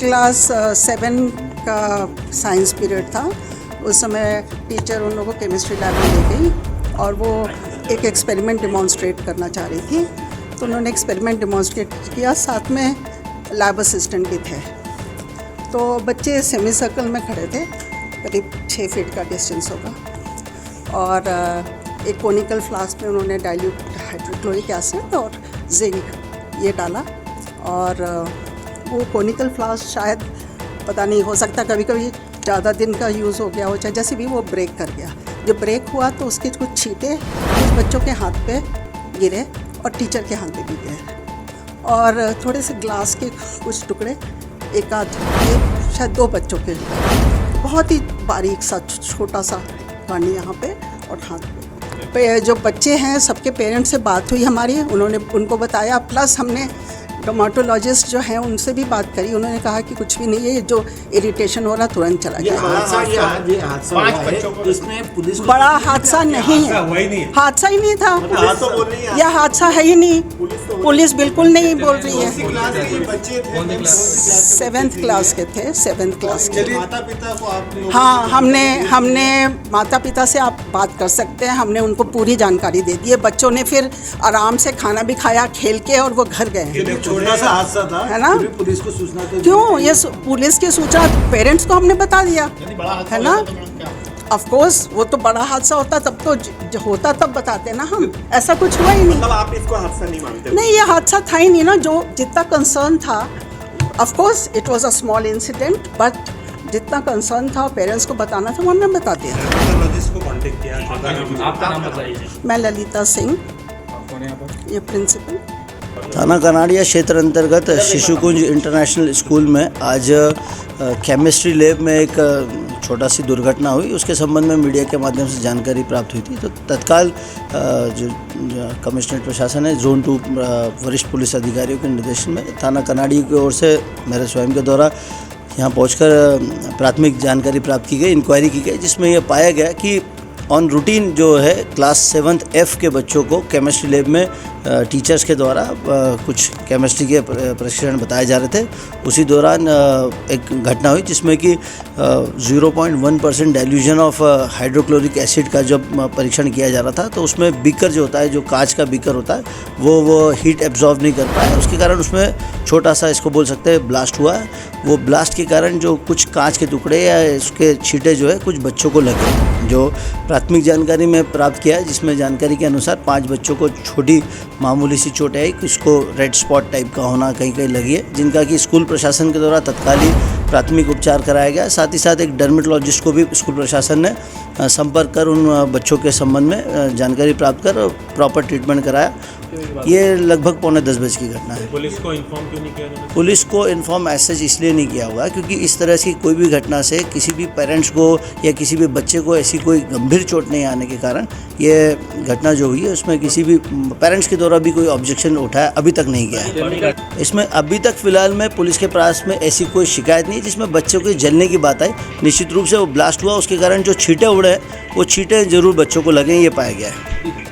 Class 7 का science period था। उस समय टीचर उन लोगों को केमिस्ट्री लैब में ले गई और वो एक एक्सपेरिमेंट डिमॉन्स्ट्रेट करना चाह रही थी। तो उन्होंने एक्सपेरिमेंट डिमॉन्स्ट्रेट किया, साथ में लैब असिस्टेंट भी थे। तो बच्चे सेमी सर्कल में खड़े थे, करीब 6 फीट का डिस्टेंस होगा, और एक कोनिकल फ्लास्क में उन्होंने डाइल्यूट हाइड्रोक्लोरिक एसिड और जिंक ये डाला, और वो कोनिकल फ्लास्क शायद पता नहीं, हो सकता कभी कभी ज़्यादा दिन का यूज़ हो गया हो, चाहे जैसे भी वो ब्रेक कर गया। जब ब्रेक हुआ तो उसके कुछ छींटे कुछ बच्चों के हाथ पे गिरे और टीचर के हाथ पे भी गिरे, और थोड़े से ग्लास के कुछ टुकड़े एक शायद 2 बच्चों के, बहुत ही बारीक सा छोटा सा कांडी यहाँ पे और हाथ पे। जो बच्चे हैं सबके पेरेंट्स से बात हुई हमारी, उन्होंने उनको बताया, प्लस हमने डर्मेटोलॉजिस्ट जो हैं उनसे भी बात करी। उन्होंने कहा कि कुछ भी नहीं है, ये जो इरिटेशन हो रहा तुरंत चला जाए। बड़ा हादसा नहीं है, हादसा ही नहीं था, यह हादसा है ही नहीं। पुलिस बिल्कुल नहीं बोल रही है। 7th क्लास के थे, 7th क्लास के। हाँ, हमने माता पिता से आप बात कर सकते हैं, हमने उनको पूरी जानकारी दे दी है। बच्चों ने फिर आराम से खाना भी खाया, खेल के, और वो घर गए। छोटा सा हादसा था, है ना? पुलिस को सूचना तो क्यों, ये पुलिस की सूचना पेरेंट्स को हमने बता दिया, है ना? ऑफ कोर्स वो तो बड़ा हादसा होता तब तो होता, तब बताते ना हम। ऐसा कुछ हुआ ही नहीं। मतलब आप इसको हादसा नहीं मानते? नहीं, ये हादसा था ही नहीं ना। जो जितना कंसर्न था, of course it was a small incident, but जितना कंसर्न था पेरेंट्स को बताना था वो हमने बता दिया। को कांटेक्ट किया। आपका नाम बताइए। मैं ललिता सिंह, ये प्रिंसिपल। थाना कनाड़िया क्षेत्र अंतर्गत शिशुकुंज इंटरनेशनल स्कूल में आज केमिस्ट्री लैब में एक छोटा सी दुर्घटना हुई। उसके संबंध में मीडिया के माध्यम से जानकारी प्राप्त हुई थी। तो तत्काल जो कमिश्नरेट प्रशासन है, जोन 2 वरिष्ठ पुलिस अधिकारियों के निर्देशन में थाना कनाड़िया की ओर से मेरे स्वयं के द्वारा यहाँ पहुंचकर प्राथमिक जानकारी प्राप्त की गई, इंक्वायरी की गई, जिसमें यह पाया गया कि ऑन रूटीन जो है क्लास 7th F के बच्चों को केमिस्ट्री लैब में टीचर्स के द्वारा कुछ केमिस्ट्री के प्रशिक्षण बताए जा रहे थे। उसी दौरान एक घटना हुई जिसमें कि 0.1% डाइल्यूशन ऑफ हाइड्रोक्लोरिक एसिड का जब परीक्षण किया जा रहा था, तो उसमें बीकर जो होता है, जो कांच का बीकर होता है, वो हीट एब्जॉर्ब नहीं कर पाया। उसके कारण उसमें छोटा सा, इसको बोल सकते हैं, ब्लास्ट हुआ। वो ब्लास्ट के कारण जो कुछ कांच के टुकड़े या उसके छींटे जो है कुछ बच्चों को लगे। जो प्राथमिक जानकारी में प्राप्त किया है, जिसमें जानकारी के अनुसार 5 बच्चों को छोटी मामूली सी चोट आई, किसको रेड स्पॉट टाइप का होना कहीं कहीं लगी है, जिनका कि स्कूल प्रशासन के द्वारा तत्कालीन प्राथमिक उपचार कराया गया। साथ ही साथ एक डर्मेटोलॉजिस्ट को भी स्कूल प्रशासन ने संपर्क कर उन बच्चों के संबंध में जानकारी प्राप्त कर प्रॉपर ट्रीटमेंट कराया। ये लगभग 9:45 बजे की घटना है। पुलिस को इन्फॉर्म क्यों नहीं किया? पुलिस को इन्फॉर्म ऐसे इसलिए नहीं किया हुआ क्योंकि इस तरह की कोई भी घटना से किसी भी पेरेंट्स को या किसी भी बच्चे को ऐसी कोई गंभीर चोट नहीं आने के कारण ये घटना जो हुई है उसमें किसी भी पेरेंट्स के द्वारा भी कोई ऑब्जेक्शन उठाया अभी तक नहीं गया है। इसमें अभी तक फिलहाल में पुलिस के पास में ऐसी कोई शिकायत नहीं जिसमें बच्चों के जलने की बात आई। निश्चित रूप से वो ब्लास्ट हुआ, उसके कारण जो छींटे उड़े वो छींटे जरूर बच्चों को लगे, ये पाया गया है।